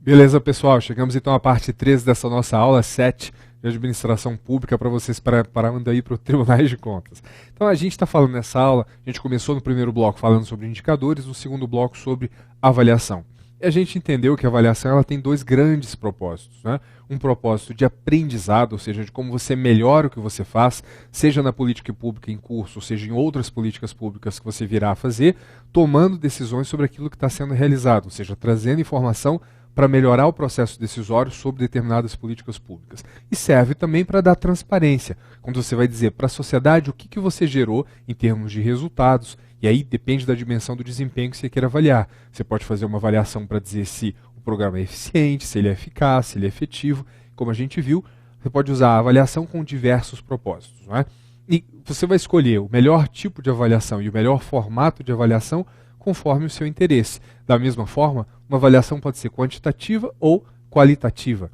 Beleza, pessoal, chegamos então à parte 3 dessa nossa aula 7 de administração pública para vocês preparando aí para os tribunais de contas. Então a gente está falando nessa aula, a gente começou no primeiro bloco falando sobre indicadores, no segundo bloco sobre avaliação. E a gente entendeu que a avaliação ela tem dois grandes propósitos, né? Um propósito de aprendizado, ou seja, de como você melhora o que você faz, seja na política pública em curso, ou seja, em outras políticas públicas que você virá a fazer, tomando decisões sobre aquilo que está sendo realizado, ou seja, trazendo informação para melhorar o processo decisório sobre determinadas políticas públicas. E serve também para dar transparência, quando você vai dizer para a sociedade o que você gerou em termos de resultados, e aí depende da dimensão do desempenho que você queira avaliar. Você pode fazer uma avaliação para dizer se o programa é eficiente, se ele é eficaz, se ele é efetivo. Como a gente viu, você pode usar a avaliação com diversos propósitos, não é? E você vai escolher o melhor tipo de avaliação e o melhor formato de avaliação conforme o seu interesse. Da mesma forma, uma avaliação pode ser quantitativa ou qualitativa.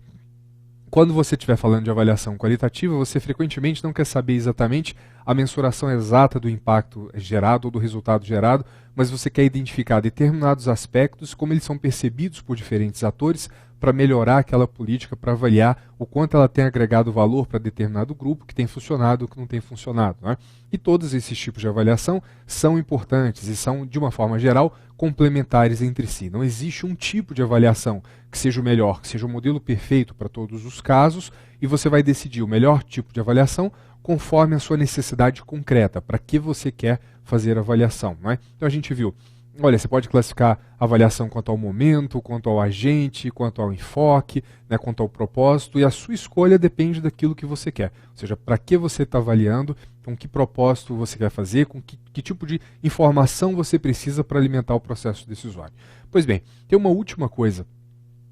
Quando você estiver falando de avaliação qualitativa, você frequentemente não quer saber exatamente a mensuração exata do impacto gerado ou do resultado gerado, mas você quer identificar determinados aspectos, como eles são percebidos por diferentes atores, para melhorar aquela política, para avaliar o quanto ela tem agregado valor para determinado grupo, que tem funcionado ou que não tem funcionado, né? E todos esses tipos de avaliação são importantes e são, de uma forma geral, complementares entre si. Não existe um tipo de avaliação que seja o melhor, que seja o modelo perfeito para todos os casos, e você vai decidir o melhor tipo de avaliação conforme a sua necessidade concreta, para que você quer fazer a avaliação, não é? Então a gente viu, olha, você pode classificar a avaliação quanto ao momento, quanto ao agente, quanto ao enfoque, né, quanto ao propósito, e a sua escolha depende daquilo que você quer. Ou seja, para que você está avaliando, com que propósito você quer fazer, com que tipo de informação você precisa para alimentar o processo decisório. Pois bem, tem uma última coisa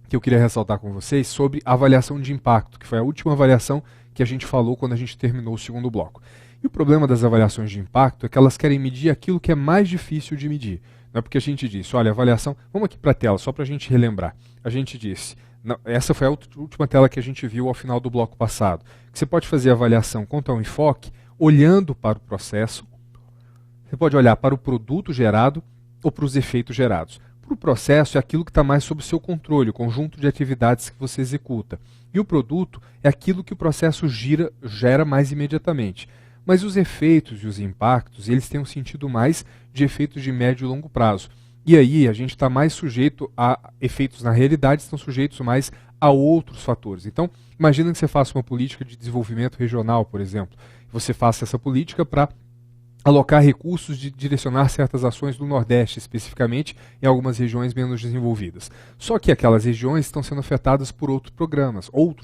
que eu queria ressaltar com vocês sobre a avaliação de impacto, que foi a última avaliação que a gente falou quando a gente terminou o segundo bloco. E o problema das avaliações de impacto é que elas querem medir aquilo que é mais difícil de medir. Não é porque a gente disse, olha, avaliação... Vamos aqui para a tela, só para a gente relembrar. A gente disse, essa foi a última tela que a gente viu ao final do bloco passado, que você pode fazer a avaliação quanto ao enfoque, olhando para o processo, você pode olhar para o produto gerado ou para os efeitos gerados. Para o processo é aquilo que está mais sob o seu controle, o conjunto de atividades que você executa. E o produto é aquilo que o processo gera mais imediatamente. Mas os efeitos e os impactos, eles têm um sentido mais de efeitos de médio e longo prazo. E aí a gente está mais sujeito a efeitos na realidade, estão sujeitos mais a outros fatores. Então, imagina que você faça uma política de desenvolvimento regional, por exemplo. Você faça essa política para alocar recursos de direcionar certas ações do Nordeste, especificamente em algumas regiões menos desenvolvidas. Só que aquelas regiões estão sendo afetadas por outros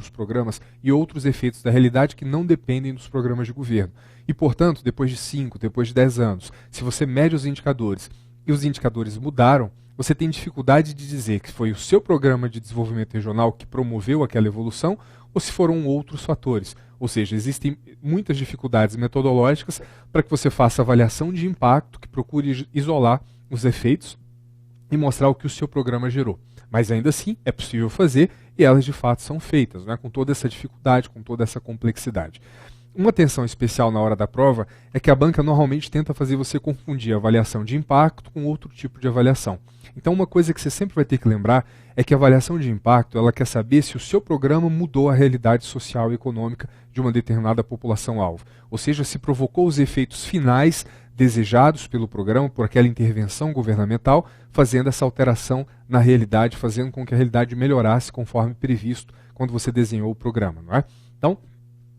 programas e outros efeitos da realidade que não dependem dos programas de governo. E, portanto, depois de 5, depois de 10 anos, se você mede os indicadores e os indicadores mudaram, você tem dificuldade de dizer que foi o seu programa de desenvolvimento regional que promoveu aquela evolução ou se foram outros fatores. Ou seja, existem muitas dificuldades metodológicas para que você faça avaliação de impacto, que procure isolar os efeitos e mostrar o que o seu programa gerou. Mas ainda assim é possível fazer e elas de fato são feitas, né, com toda essa dificuldade, com toda essa complexidade. Uma atenção especial na hora da prova é que a banca normalmente tenta fazer você confundir a avaliação de impacto com outro tipo de avaliação. Então uma coisa que você sempre vai ter que lembrar é que a avaliação de impacto ela quer saber se o seu programa mudou a realidade social e econômica de uma determinada população-alvo. Ou seja, se provocou os efeitos finais desejados pelo programa, por aquela intervenção governamental, fazendo essa alteração na realidade, fazendo com que a realidade melhorasse conforme previsto quando você desenhou o programa, não é? Então,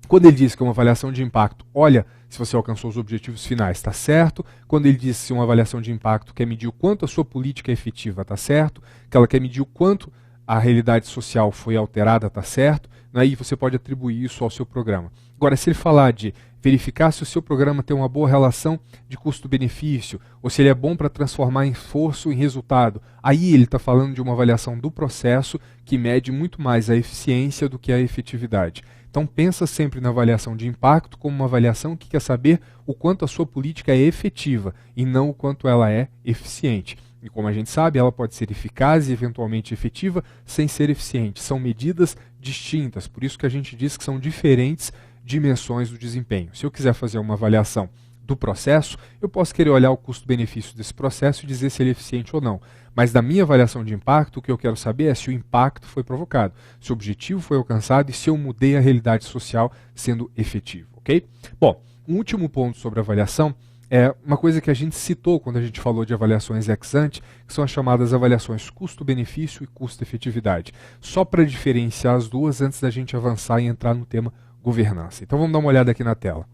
quando ele diz que é uma avaliação de impacto, olha se você alcançou os objetivos finais, está certo. Quando ele diz que uma avaliação de impacto quer medir o quanto a sua política é efetiva, está certo. Que ela quer medir o quanto a realidade social foi alterada, está certo. Aí você pode atribuir isso ao seu programa. Agora, se ele falar de verificar se o seu programa tem uma boa relação de custo-benefício, ou se ele é bom para transformar esforço em resultado, aí ele está falando de uma avaliação do processo que mede muito mais a eficiência do que a efetividade. Então pensa sempre na avaliação de impacto como uma avaliação que quer saber o quanto a sua política é efetiva e não o quanto ela é eficiente. E como a gente sabe, ela pode ser eficaz e eventualmente efetiva sem ser eficiente. São medidas distintas, por isso que a gente diz que são diferentes dimensões do desempenho. Se eu quiser fazer uma avaliação do processo, eu posso querer olhar o custo-benefício desse processo e dizer se ele é eficiente ou não. Mas da minha avaliação de impacto, o que eu quero saber é se o impacto foi provocado, se o objetivo foi alcançado e se eu mudei a realidade social sendo efetivo, ok? Bom, um último ponto sobre avaliação é uma coisa que a gente citou quando a gente falou de avaliações ex ante, que são as chamadas avaliações custo-benefício e custo-efetividade. Só para diferenciar as duas antes da gente avançar e entrar no tema governança. Então vamos dar uma olhada aqui na tela.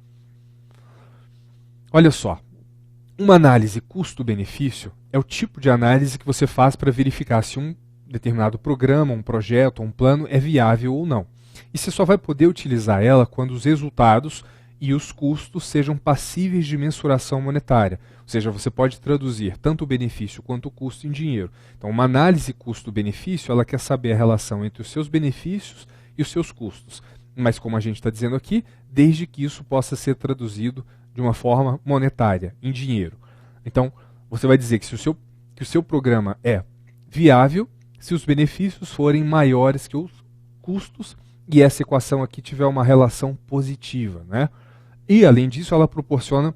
Olha só, uma análise custo-benefício é o tipo de análise que você faz para verificar se um determinado programa, um projeto, um plano é viável ou não. E você só vai poder utilizar ela quando os resultados e os custos sejam passíveis de mensuração monetária. Ou seja, você pode traduzir tanto o benefício quanto o custo em dinheiro. Então, uma análise custo-benefício, ela quer saber a relação entre os seus benefícios e os seus custos. Mas, como a gente está dizendo aqui, desde que isso possa ser traduzido de uma forma monetária, em dinheiro. Então, você vai dizer que o seu programa é viável se os benefícios forem maiores que os custos e essa equação aqui tiver uma relação positiva, né? E, além disso, ela proporciona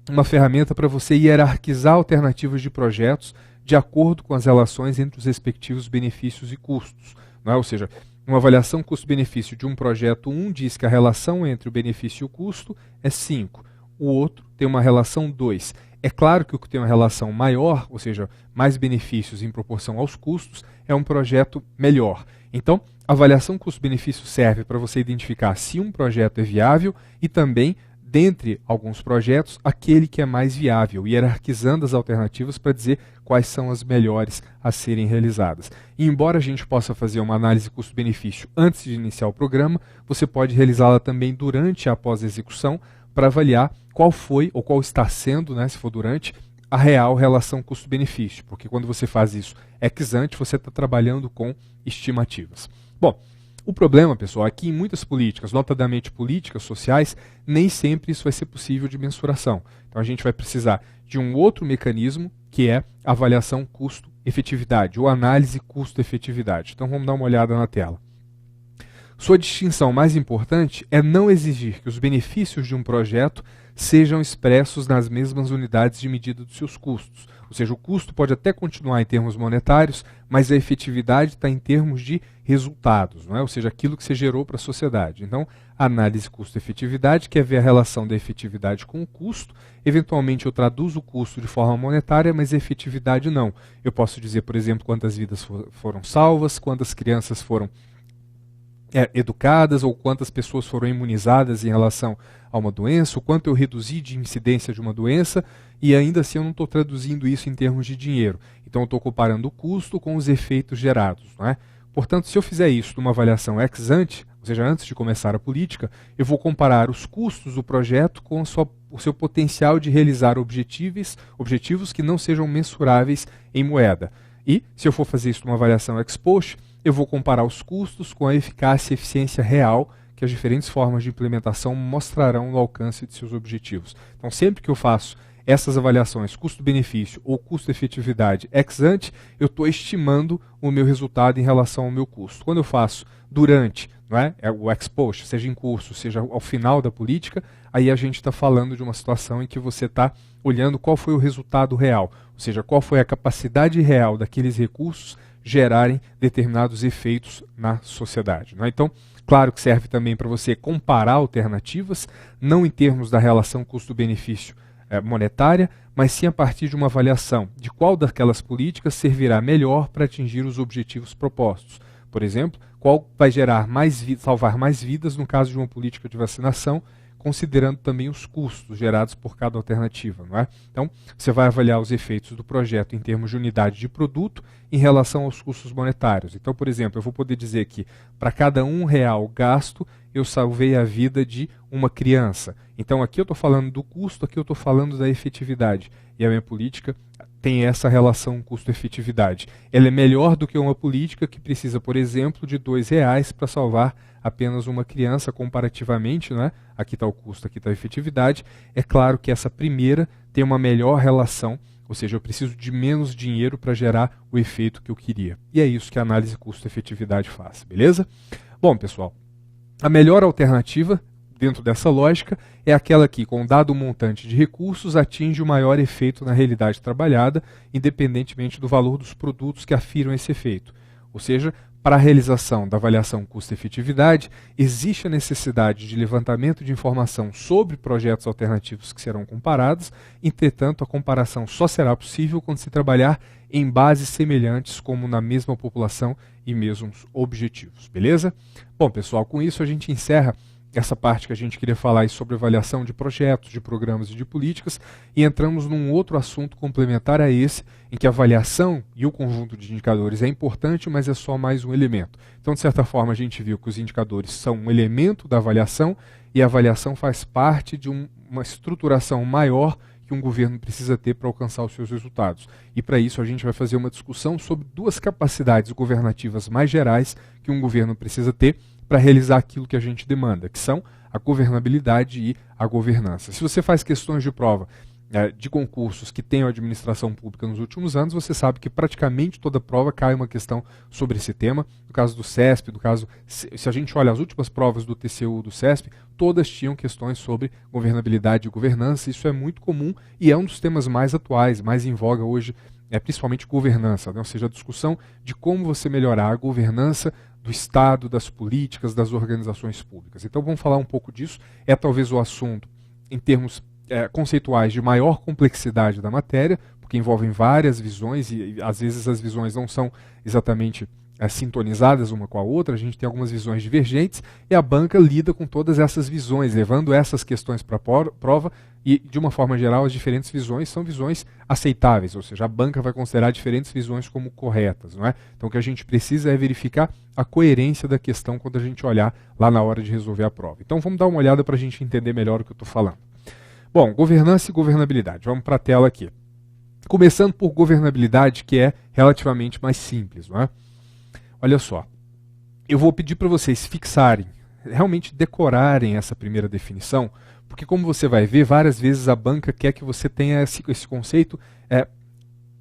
uma ferramenta para você hierarquizar alternativas de projetos de acordo com as relações entre os respectivos benefícios e custos. Não é? Ou seja, uma avaliação custo-benefício de um projeto 1 diz que a relação entre o benefício e o custo é 5. O outro tem uma relação 2. É claro que o que tem uma relação maior, ou seja, mais benefícios em proporção aos custos, é um projeto melhor. Então, a avaliação custo-benefício serve para você identificar se um projeto é viável e também, dentre alguns projetos, aquele que é mais viável, hierarquizando as alternativas para dizer quais são as melhores a serem realizadas. E embora a gente possa fazer uma análise custo-benefício antes de iniciar o programa, você pode realizá-la também durante e após a execução para avaliar qual foi ou qual está sendo, né, se for durante, a real relação custo-benefício, porque quando você faz isso ex ante, você está trabalhando com estimativas. Bom, o problema, pessoal, é que em muitas políticas, notadamente políticas sociais, nem sempre isso vai ser possível de mensuração. Então a gente vai precisar de um outro mecanismo, que é a avaliação custo-efetividade, ou análise custo-efetividade. Então vamos dar uma olhada na tela. Sua distinção mais importante é não exigir que os benefícios de um projeto sejam expressos nas mesmas unidades de medida dos seus custos. Ou seja, o custo pode até continuar em termos monetários, mas a efetividade está em termos de resultados, não é? Ou seja, aquilo que você gerou para a sociedade. Então, a análise custo-efetividade quer ver a relação da efetividade com o custo. Eventualmente, eu traduzo o custo de forma monetária, mas a efetividade não. Eu posso dizer, por exemplo, quantas vidas foram salvas, quantas crianças foram educadas ou quantas pessoas foram imunizadas em relação a uma doença, o quanto eu reduzi de incidência de uma doença, e ainda assim eu não estou traduzindo isso em termos de dinheiro. Então eu estou comparando o custo com os efeitos gerados. Não é? Portanto, se eu fizer isso numa avaliação ex ante, ou seja, antes de começar a política, eu vou comparar os custos do projeto com o seu potencial de realizar objetivos que não sejam mensuráveis em moeda. E, se eu for fazer isso numa avaliação ex post, eu vou comparar os custos com a eficácia e eficiência real que as diferentes formas de implementação mostrarão no alcance de seus objetivos. Então, sempre que eu faço essas avaliações custo-benefício ou custo-efetividade ex ante, eu estou estimando o meu resultado em relação ao meu custo. Quando eu faço durante, não é o ex post, seja em curso, seja ao final da política, aí a gente está falando de uma situação em que você está olhando qual foi o resultado real, ou seja, qual foi a capacidade real daqueles recursos gerarem determinados efeitos na sociedade. Não é? Então, claro que serve também para você comparar alternativas, não em termos da relação custo-benefício monetária, mas sim a partir de uma avaliação de qual daquelas políticas servirá melhor para atingir os objetivos propostos. Por exemplo, qual vai salvar mais vidas no caso de uma política de vacinação, considerando também os custos gerados por cada alternativa. Não é? Então, você vai avaliar os efeitos do projeto em termos de unidade de produto em relação aos custos monetários. Então, por exemplo, eu vou poder dizer que para cada R$1 gasto, eu salvei a vida de uma criança. Então, aqui eu estou falando do custo, aqui eu estou falando da efetividade. E a minha política tem essa relação custo-efetividade. Ela é melhor do que uma política que precisa, por exemplo, de R$2 para salvar apenas uma criança comparativamente, não é? Aqui está o custo, aqui está a efetividade. É claro que essa primeira tem uma melhor relação, ou seja, eu preciso de menos dinheiro para gerar o efeito que eu queria. E é isso que a análise custo-efetividade faz, beleza? Bom, pessoal, a melhor alternativa dentro dessa lógica, é aquela que, com dado montante de recursos, atinge o maior efeito na realidade trabalhada, independentemente do valor dos produtos que afiram esse efeito. Ou seja, para a realização da avaliação custo-efetividade, existe a necessidade de levantamento de informação sobre projetos alternativos que serão comparados, entretanto, a comparação só será possível quando se trabalhar em bases semelhantes, como na mesma população e mesmos objetivos. Beleza? Bom, pessoal, com isso a gente encerra essa parte que a gente queria falar aí sobre avaliação de projetos, de programas e de políticas, e entramos num outro assunto complementar a esse, em que a avaliação e o conjunto de indicadores é importante, mas é só mais um elemento. Então, de certa forma, a gente viu que os indicadores são um elemento da avaliação, e a avaliação faz parte de uma estruturação maior que um governo precisa ter para alcançar os seus resultados. E para isso a gente vai fazer uma discussão sobre duas capacidades governativas mais gerais que um governo precisa ter para realizar aquilo que a gente demanda, que são a governabilidade e a governança. Se você faz questões de prova de concursos que tenham administração pública nos últimos anos, você sabe que praticamente toda prova cai uma questão sobre esse tema. No caso do CESP, se a gente olha as últimas provas do TCU do CESP, todas tinham questões sobre governabilidade e governança. Isso é muito comum e é um dos temas mais atuais, mais em voga hoje, principalmente governança, né? Ou seja, a discussão de como você melhorar a governança do Estado, das políticas, das organizações públicas. Então vamos falar um pouco disso. É talvez o assunto, em termos conceituais, de maior complexidade da matéria, porque envolvem várias visões e às vezes as visões não são exatamente sintonizadas uma com a outra, a gente tem algumas visões divergentes e a banca lida com todas essas visões, levando essas questões para a prova e, de uma forma geral, as diferentes visões são visões aceitáveis, ou seja, a banca vai considerar diferentes visões como corretas, não é? Então o que a gente precisa é verificar a coerência da questão quando a gente olhar lá na hora de resolver a prova. Então vamos dar uma olhada para a gente entender melhor o que eu estou falando. Bom, governança e governabilidade, vamos para a tela aqui. Começando por governabilidade, que é relativamente mais simples, não é? Olha só, eu vou pedir para vocês fixarem, realmente decorarem essa primeira definição, porque como você vai ver, várias vezes a banca quer que você tenha esse conceito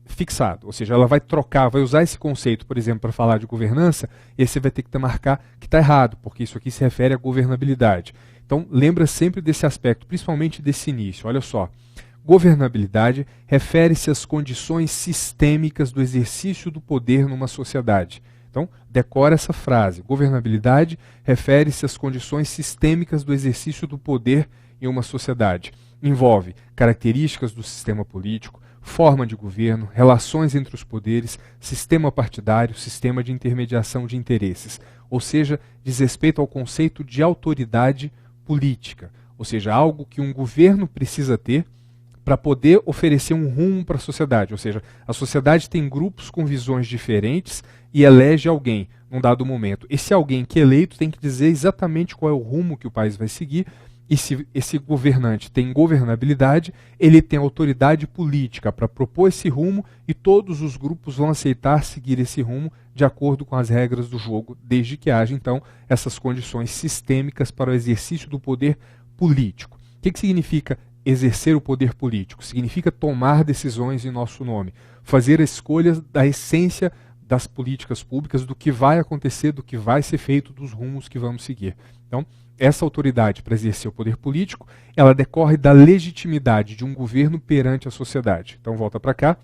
fixado, ou seja, ela vai trocar, vai usar esse conceito, por exemplo, para falar de governança, e aí você vai ter que marcar que está errado, porque isso aqui se refere à governabilidade. Então, lembra sempre desse aspecto, principalmente desse início, olha só. Governabilidade refere-se às condições sistêmicas do exercício do poder numa sociedade. Então, decora essa frase. Governabilidade refere-se às condições sistêmicas do exercício do poder em uma sociedade. Envolve características do sistema político, forma de governo, relações entre os poderes, sistema partidário, sistema de intermediação de interesses. Ou seja, diz respeito ao conceito de autoridade política. Ou seja, algo que um governo precisa ter para poder oferecer um rumo para a sociedade. Ou seja, a sociedade tem grupos com visões diferentes e elege alguém num dado momento. Esse alguém que é eleito tem que dizer exatamente qual é o rumo que o país vai seguir, e se esse governante tem governabilidade, ele tem autoridade política para propor esse rumo e todos os grupos vão aceitar seguir esse rumo de acordo com as regras do jogo, desde que haja, então, essas condições sistêmicas para o exercício do poder político. O que significa exercer o poder político? Significa tomar decisões em nosso nome, fazer escolhas da essência das políticas públicas, do que vai acontecer, do que vai ser feito, dos rumos que vamos seguir. Então, essa autoridade para exercer o poder político, ela decorre da legitimidade de um governo perante a sociedade. Então, volta para cá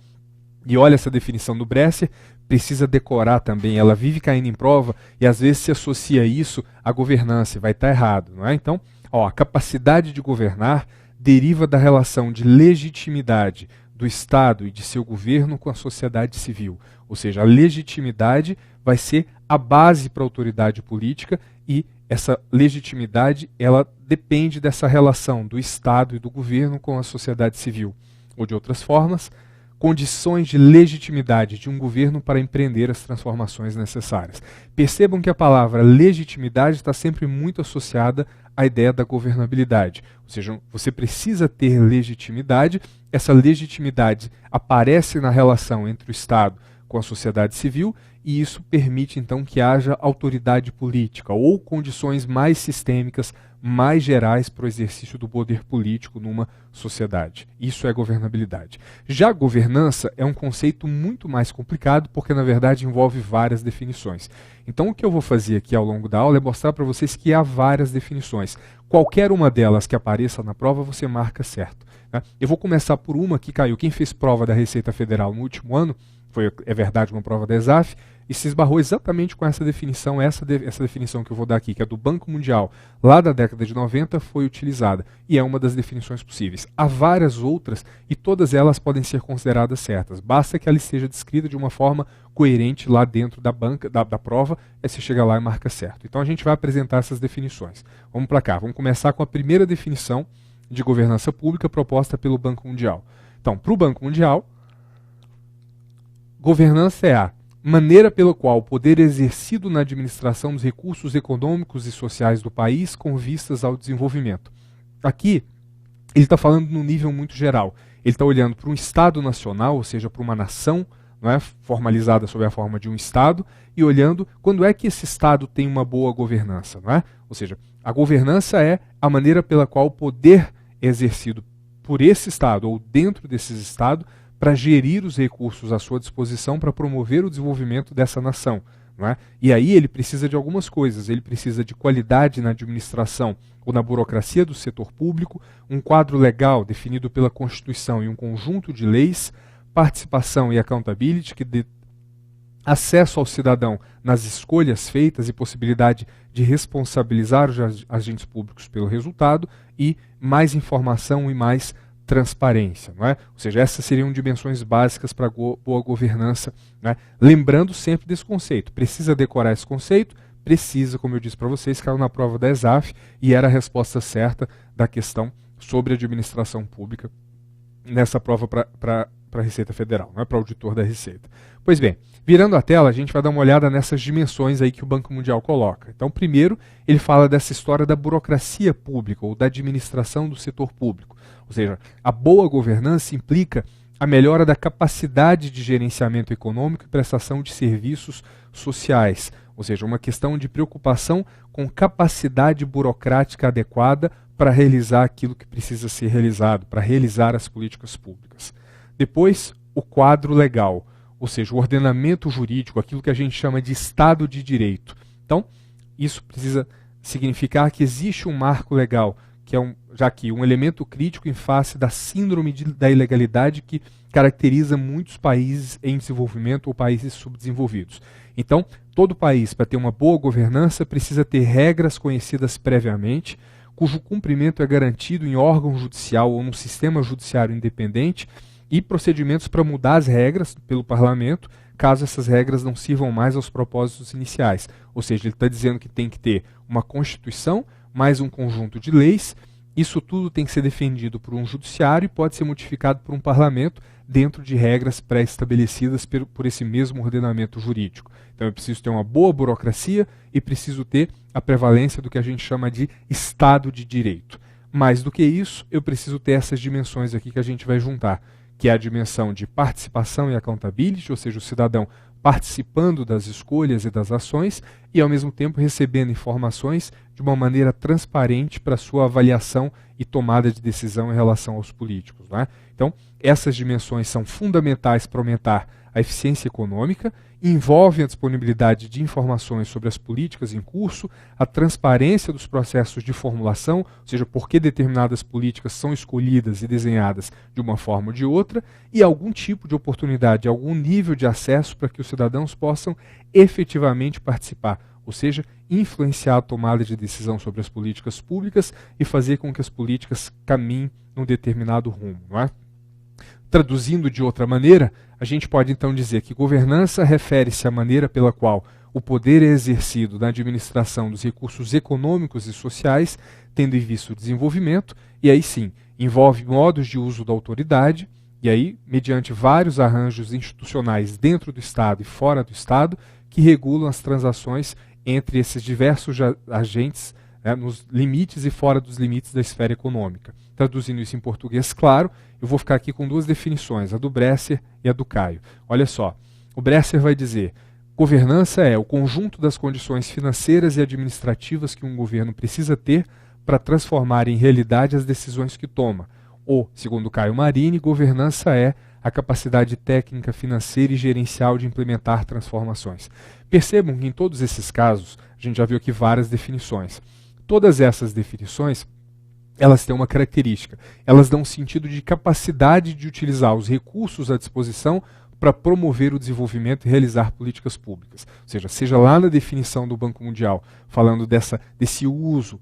e olha essa definição do Bresser, precisa decorar também, ela vive caindo em prova e às vezes se associa isso à governança e vai estar errado, não é? Então, a capacidade de governar deriva da relação de legitimidade do Estado e de seu governo com a sociedade civil. Ou seja, a legitimidade vai ser a base para a autoridade política e essa legitimidade ela depende dessa relação do Estado e do governo com a sociedade civil. Ou de outras formas, condições de legitimidade de um governo para empreender as transformações necessárias. Percebam que a palavra legitimidade está sempre muito associada à ideia da governabilidade. Ou seja, você precisa ter legitimidade, essa legitimidade aparece na relação entre o Estado com a sociedade civil e isso permite então que haja autoridade política ou condições mais sistêmicas, mais gerais para o exercício do poder político numa sociedade. Isso é governabilidade. Já governança é um conceito muito mais complicado porque, na verdade, envolve várias definições. Então, o que eu vou fazer aqui ao longo da aula é mostrar para vocês que há várias definições. Qualquer uma delas que apareça na prova, você marca certo. Né? Eu vou começar por uma que caiu. Quem fez prova da Receita Federal no último ano, é verdade, uma prova da ESAF, e se esbarrou exatamente com essa definição, essa definição que eu vou dar aqui, que é do Banco Mundial, lá da década de 90, foi utilizada, e é uma das definições possíveis. Há várias outras, e todas elas podem ser consideradas certas, basta que ela esteja descrita de uma forma coerente lá dentro da banca, da prova, aí você chega lá e marca certo. Então a gente vai apresentar essas definições. Vamos para cá, vamos começar com a primeira definição de governança pública proposta pelo Banco Mundial. Então, para o Banco Mundial, governança é a maneira pela qual o poder é exercido na administração dos recursos econômicos e sociais do país com vistas ao desenvolvimento. Aqui, ele está falando num nível muito geral. Ele está olhando para um Estado nacional, ou seja, para uma nação, não é, formalizada sob a forma de um Estado, e olhando quando é que esse Estado tem uma boa governança. Não é? Ou seja, a governança é a maneira pela qual o poder é exercido por esse Estado ou dentro desses Estados para gerir os recursos à sua disposição para promover o desenvolvimento dessa nação. Não é? E aí ele precisa de algumas coisas. Ele precisa de qualidade na administração ou na burocracia do setor público, um quadro legal definido pela Constituição e um conjunto de leis, participação e accountability, que dê acesso ao cidadão nas escolhas feitas e possibilidade de responsabilizar os agentes públicos pelo resultado, e mais informação e mais transparência. Não é? Ou seja, essas seriam dimensões básicas para boa governança. Não é? Lembrando sempre desse conceito. Precisa decorar esse conceito? Precisa, como eu disse para vocês, caiu na prova da ESAF e era a resposta certa da questão sobre administração pública nessa prova para a Receita Federal, não é para o auditor da Receita. Pois bem, virando a tela, a gente vai dar uma olhada nessas dimensões aí que o Banco Mundial coloca. Então, primeiro, ele fala dessa história da burocracia pública ou da administração do setor público. Ou seja, a boa governança implica a melhora da capacidade de gerenciamento econômico e prestação de serviços sociais. Ou seja, uma questão de preocupação com capacidade burocrática adequada para realizar aquilo que precisa ser realizado, para realizar as políticas públicas. Depois, o quadro legal, ou seja, o ordenamento jurídico, aquilo que a gente chama de Estado de Direito. Então, isso precisa significar que existe um marco legal, que é um elemento crítico em face da síndrome da ilegalidade que caracteriza muitos países em desenvolvimento ou países subdesenvolvidos. Então, todo país, para ter uma boa governança, precisa ter regras conhecidas previamente, cujo cumprimento é garantido em órgão judicial ou num sistema judiciário independente, e procedimentos para mudar as regras pelo parlamento, caso essas regras não sirvam mais aos propósitos iniciais. Ou seja, ele está dizendo que tem que ter uma Constituição, mais um conjunto de leis. Isso tudo tem que ser defendido por um judiciário e pode ser modificado por um parlamento dentro de regras pré-estabelecidas por esse mesmo ordenamento jurídico. Então eu preciso ter uma boa burocracia e preciso ter a prevalência do que a gente chama de Estado de Direito. Mais do que isso, eu preciso ter essas dimensões aqui que a gente vai juntar, que é a dimensão de participação e accountability, ou seja, o cidadão participando das escolhas e das ações e, ao mesmo tempo, recebendo informações de uma maneira transparente para sua avaliação e tomada de decisão em relação aos políticos. Não é? Então, essas dimensões são fundamentais para aumentar a eficiência econômica, envolvem a disponibilidade de informações sobre as políticas em curso, a transparência dos processos de formulação, ou seja, por que determinadas políticas são escolhidas e desenhadas de uma forma ou de outra, e algum tipo de oportunidade, algum nível de acesso para que os cidadãos possam efetivamente participar, ou seja, influenciar a tomada de decisão sobre as políticas públicas e fazer com que as políticas caminhem num determinado rumo. Não é? Traduzindo de outra maneira, a gente pode então dizer que governança refere-se à maneira pela qual o poder é exercido na administração dos recursos econômicos e sociais, tendo em vista o desenvolvimento, e aí sim, envolve modos de uso da autoridade, e aí, mediante vários arranjos institucionais dentro do Estado e fora do Estado, que regulam as transações entre esses diversos agentes, né, nos limites e fora dos limites da esfera econômica. Traduzindo isso em português claro, eu vou ficar aqui com duas definições, a do Bresser e a do Caio. Olha só, o Bresser vai dizer, Governança é o conjunto das condições financeiras e administrativas que um governo precisa ter para transformar em realidade as decisões que toma. Ou, segundo Caio Marini, governança é a capacidade técnica, financeira e gerencial de implementar transformações. Percebam que em todos esses casos, a gente já viu aqui várias definições. Todas essas definições, elas têm uma característica. Elas dão um sentido de capacidade de utilizar os recursos à disposição para promover o desenvolvimento e realizar políticas públicas. Ou seja lá na definição do Banco Mundial, falando desse uso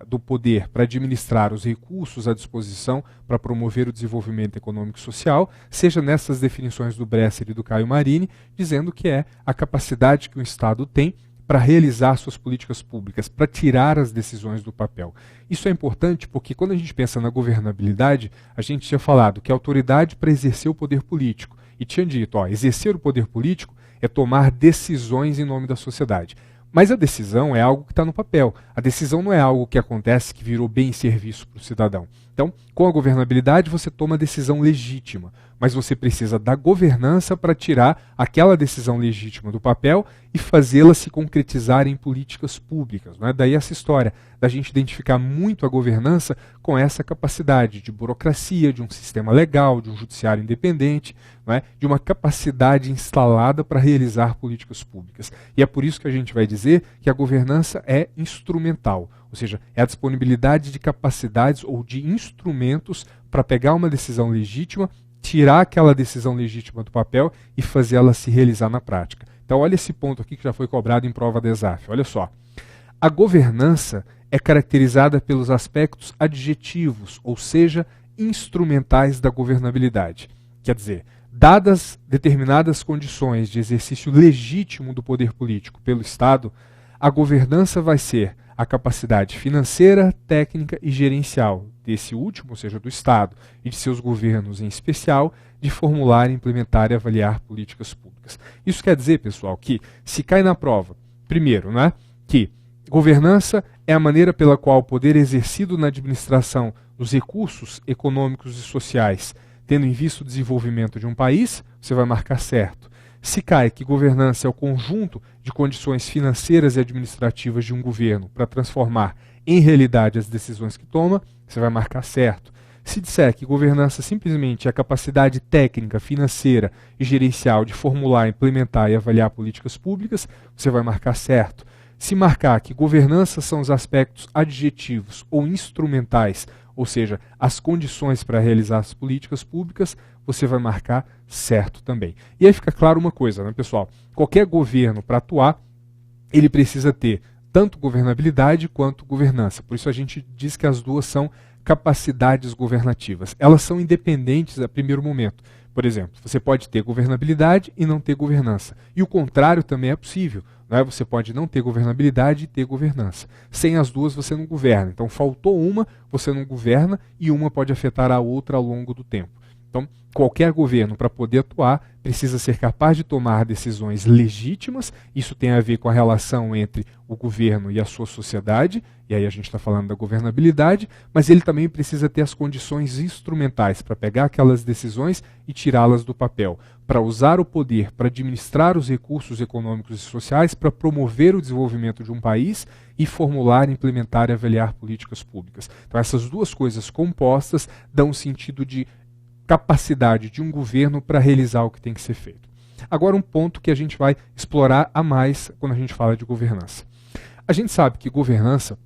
do poder para administrar os recursos à disposição para promover o desenvolvimento econômico e social, seja nessas definições do Bresser e do Caio Marini, dizendo que é a capacidade que o Estado tem para realizar suas políticas públicas, para tirar as decisões do papel. Isso é importante porque quando a gente pensa na governabilidade, a gente tinha falado que a autoridade para exercer o poder político, e tinha dito, exercer o poder político é tomar decisões em nome da sociedade. Mas a decisão é algo que está no papel. A decisão não é algo que acontece, que virou bem e serviço para o cidadão. Então, com a governabilidade, você toma a decisão legítima, mas você precisa da governança para tirar aquela decisão legítima do papel e fazê-la se concretizar em políticas públicas. Não é? Daí essa história da gente identificar muito a governança com essa capacidade de burocracia, de um sistema legal, de um judiciário independente, não é? De uma capacidade instalada para realizar políticas públicas. E é por isso que a gente vai dizer que a governança é instrumental, ou seja, é a disponibilidade de capacidades ou de instrumentos para pegar uma decisão legítima, tirar aquela decisão legítima do papel e fazer ela se realizar na prática. Então olha esse ponto aqui que já foi cobrado em prova da ESAF. Olha só. A governança é caracterizada pelos aspectos adjetivos, ou seja, instrumentais da governabilidade. Quer dizer, dadas determinadas condições de exercício legítimo do poder político pelo Estado, a governança vai ser a capacidade financeira, técnica e gerencial desse último, ou seja, do Estado e de seus governos em especial, de formular, implementar e avaliar políticas públicas. Isso quer dizer, pessoal, que se cai na prova, primeiro, né, que governança é a maneira pela qual o poder exercido na administração dos recursos econômicos e sociais, tendo em vista o desenvolvimento de um país, você vai marcar certo. Se cai que governança é o conjunto de condições financeiras e administrativas de um governo para transformar em realidade as decisões que toma, você vai marcar certo. Se disser que governança simplesmente é a capacidade técnica, financeira e gerencial de formular, implementar e avaliar políticas públicas, você vai marcar certo. Se marcar que governança são os aspectos adjetivos ou instrumentais, ou seja, as condições para realizar as políticas públicas, você vai marcar certo também. E aí fica claro uma coisa, né, pessoal? Qualquer governo para atuar, ele precisa ter tanto governabilidade quanto governança. Por isso a gente diz que as duas são capacidades governativas. Elas são independentes a primeiro momento. Por exemplo, você pode ter governabilidade e não ter governança. E o contrário também é possível. Não é? Você pode não ter governabilidade e ter governança. Sem as duas você não governa. Então faltou uma, você não governa e uma pode afetar a outra ao longo do tempo. Então, qualquer governo, para poder atuar, precisa ser capaz de tomar decisões legítimas. Isso tem a ver com a relação entre o governo e a sua sociedade, e aí a gente está falando da governabilidade, mas ele também precisa ter as condições instrumentais para pegar aquelas decisões e tirá-las do papel, para usar o poder para administrar os recursos econômicos e sociais, para promover o desenvolvimento de um país e formular, implementar e avaliar políticas públicas. Então, essas duas coisas compostas dão um sentido de capacidade de um governo para realizar o que tem que ser feito. Agora um ponto que a gente vai explorar a mais quando a gente fala de governança. A gente sabe que governança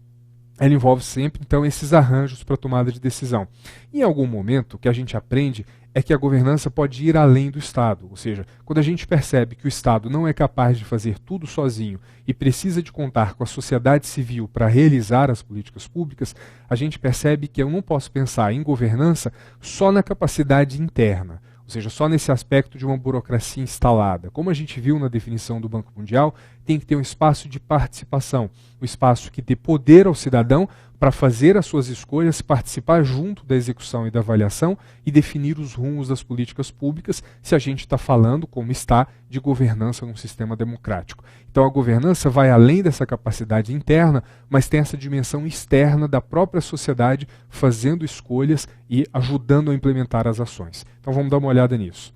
ela envolve sempre então esses arranjos para tomada de decisão. Em algum momento o que a gente aprende é que a governança pode ir além do Estado, ou seja, quando a gente percebe que o Estado não é capaz de fazer tudo sozinho e precisa de contar com a sociedade civil para realizar as políticas públicas, a gente percebe que eu não posso pensar em governança só na capacidade interna, ou seja, só nesse aspecto de uma burocracia instalada. Como a gente viu na definição do Banco Mundial, tem que ter um espaço de participação, um espaço que dê poder ao cidadão para fazer as suas escolhas, participar junto da execução e da avaliação e definir os rumos das políticas públicas, se a gente está falando, como está, de governança num sistema democrático. Então a governança vai além dessa capacidade interna, mas tem essa dimensão externa da própria sociedade fazendo escolhas e ajudando a implementar as ações. Então vamos dar uma olhada nisso.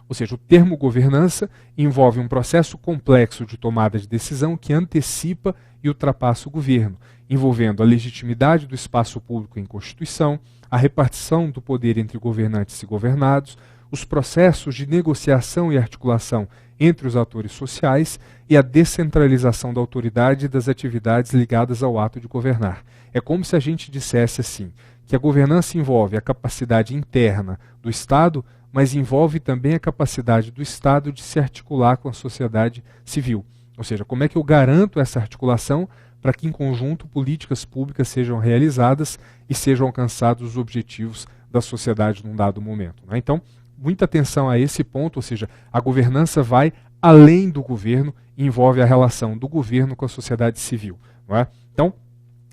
Ou seja, o termo governança envolve um processo complexo de tomada de decisão que antecipa e ultrapassa o governo, envolvendo a legitimidade do espaço público em Constituição, a repartição do poder entre governantes e governados, os processos de negociação e articulação entre os atores sociais e a descentralização da autoridade e das atividades ligadas ao ato de governar. É como se a gente dissesse assim, que a governança envolve a capacidade interna do Estado, mas envolve também a capacidade do Estado de se articular com a sociedade civil. Ou seja, como é que eu garanto essa articulação para que, em conjunto, políticas públicas sejam realizadas e sejam alcançados os objetivos da sociedade num dado momento, né? Então, muita atenção a esse ponto, ou seja, a governança vai além do governo e envolve a relação do governo com a sociedade civil, não é? Então,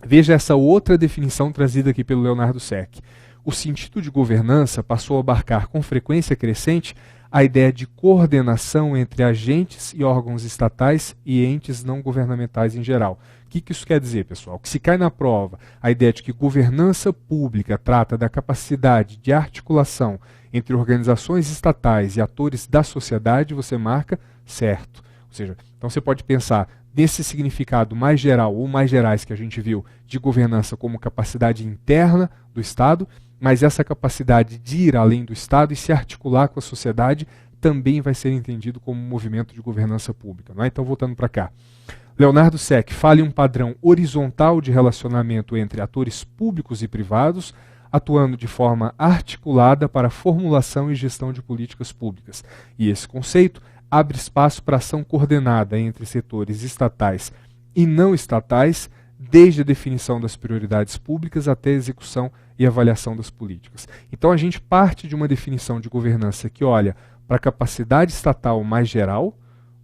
veja essa outra definição trazida aqui pelo Leonardo Sec. O sentido de governança passou a abarcar com frequência crescente a ideia de coordenação entre agentes e órgãos estatais e entes não governamentais em geral. O que isso quer dizer, pessoal? Que se cai na prova a ideia de que governança pública trata da capacidade de articulação entre organizações estatais e atores da sociedade, você marca certo. Ou seja, então você pode pensar nesse significado mais geral ou mais gerais que a gente viu de governança como capacidade interna do Estado, mas essa capacidade de ir além do Estado e se articular com a sociedade também vai ser entendido como um movimento de governança pública, não é? Então, voltando para cá. Leonardo Sec fala em um padrão horizontal de relacionamento entre atores públicos e privados, atuando de forma articulada para a formulação e gestão de políticas públicas. E esse conceito abre espaço para ação coordenada entre setores estatais e não estatais, desde a definição das prioridades públicas até a execução e avaliação das políticas. Então a gente parte de uma definição de governança que olha para a capacidade estatal mais geral,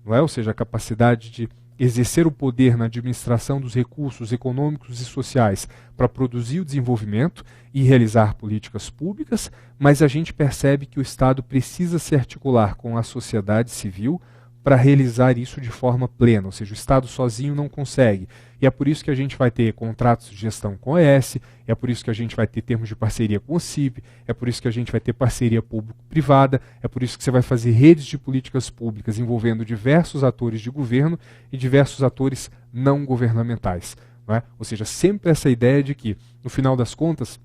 não é? Ou seja, a capacidade de exercer o poder na administração dos recursos econômicos e sociais para produzir o desenvolvimento e realizar políticas públicas, mas a gente percebe que o Estado precisa se articular com a sociedade civil para realizar isso de forma plena, ou seja, o Estado sozinho não consegue. E é por isso que a gente vai ter contratos de gestão com a OAS, é por isso que a gente vai ter termos de parceria com o CIP, é por isso que a gente vai ter parceria público-privada, é por isso que você vai fazer redes de políticas públicas envolvendo diversos atores de governo e diversos atores não governamentais, não é? Ou seja, sempre essa ideia de que, no final das contas,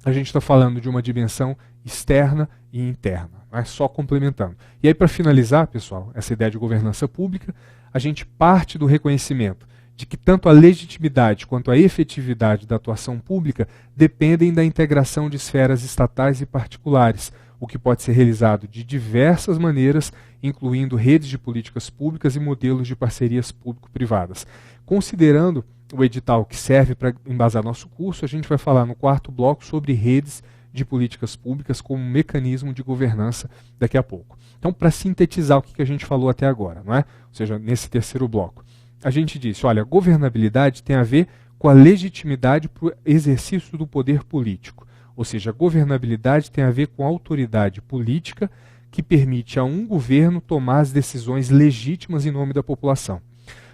a gente está falando de uma dimensão externa e interna, não é? Só complementando. E aí, para finalizar, pessoal, essa ideia de governança pública, a gente parte do reconhecimento de que tanto a legitimidade quanto a efetividade da atuação pública dependem da integração de esferas estatais e particulares, o que pode ser realizado de diversas maneiras, incluindo redes de políticas públicas e modelos de parcerias público-privadas. Considerando o edital que serve para embasar nosso curso, a gente vai falar no quarto bloco sobre redes de políticas públicas como mecanismo de governança daqui a pouco. Então, para sintetizar o que a gente falou até agora, não é? Ou seja, nesse terceiro bloco, a gente disse, olha, governabilidade tem a ver com a legitimidade para o exercício do poder político. Ou seja, a governabilidade tem a ver com a autoridade política que permite a um governo tomar as decisões legítimas em nome da população.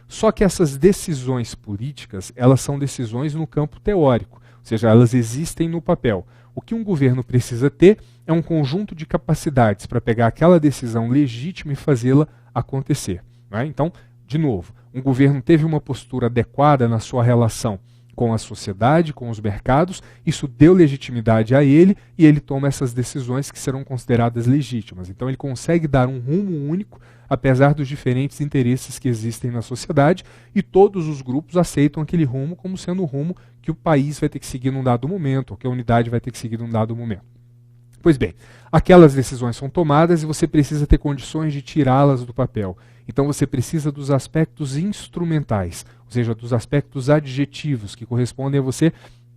Só que essas decisões políticas, elas são decisões no campo teórico, ou seja, elas existem no papel. O que um governo precisa ter é um conjunto de capacidades para pegar aquela decisão legítima e fazê-la acontecer, não é? Então, de novo, um governo teve uma postura adequada na sua relação com a sociedade, com os mercados, isso deu legitimidade a ele e ele toma essas decisões que serão consideradas legítimas. Então ele consegue dar um rumo único, apesar dos diferentes interesses que existem na sociedade, e todos os grupos aceitam aquele rumo como sendo o rumo que o país vai ter que seguir num dado momento, ou que a unidade vai ter que seguir num dado momento. Pois bem, aquelas decisões são tomadas e você precisa ter condições de tirá-las do papel. Então você precisa dos aspectos instrumentais, ou seja, dos aspectos adjetivos, que correspondem a você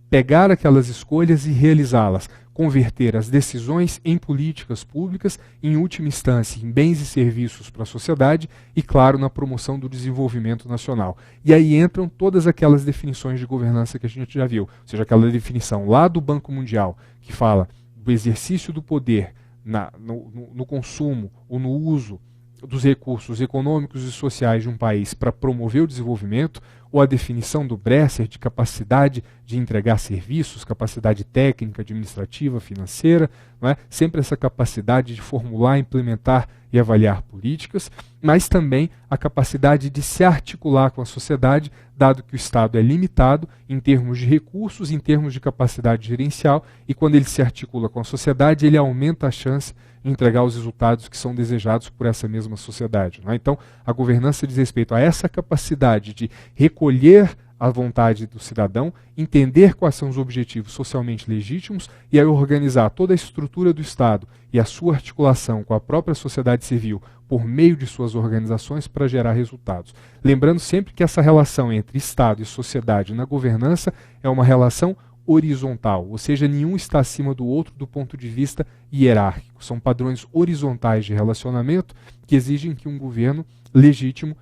pegar aquelas escolhas e realizá-las, converter as decisões em políticas públicas, em última instância, em bens e serviços para a sociedade e, claro, na promoção do desenvolvimento nacional. E aí entram todas aquelas definições de governança que a gente já viu, ou seja, aquela definição lá do Banco Mundial, que fala do exercício do poder no consumo ou no uso dos recursos econômicos e sociais de um país para promover o desenvolvimento, ou a definição do Bresser de capacidade de entregar serviços, capacidade técnica, administrativa, financeira, não é? Sempre essa capacidade de formular, implementar e avaliar políticas, mas também a capacidade de se articular com a sociedade, dado que o Estado é limitado em termos de recursos, em termos de capacidade gerencial, e quando ele se articula com a sociedade, ele aumenta a chance de entregar os resultados que são desejados por essa mesma sociedade. Não é? Então, a governança diz respeito a essa capacidade de recolher a vontade do cidadão, entender quais são os objetivos socialmente legítimos e aí organizar toda a estrutura do Estado e a sua articulação com a própria sociedade civil por meio de suas organizações para gerar resultados. Lembrando sempre que essa relação entre Estado e sociedade na governança é uma relação horizontal, ou seja, nenhum está acima do outro do ponto de vista hierárquico. São padrões horizontais de relacionamento que exigem que um governo legítimo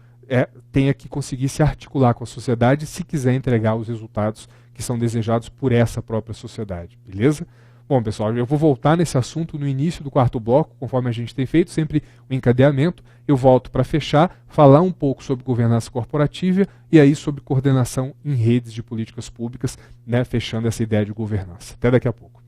tenha que conseguir se articular com a sociedade se quiser entregar os resultados que são desejados por essa própria sociedade, beleza? Bom, pessoal, eu vou voltar nesse assunto no início do quarto bloco, conforme a gente tem feito, sempre o encadeamento. Eu volto para fechar, falar um pouco sobre governança corporativa e aí sobre coordenação em redes de políticas públicas, né, fechando essa ideia de governança. Até daqui a pouco.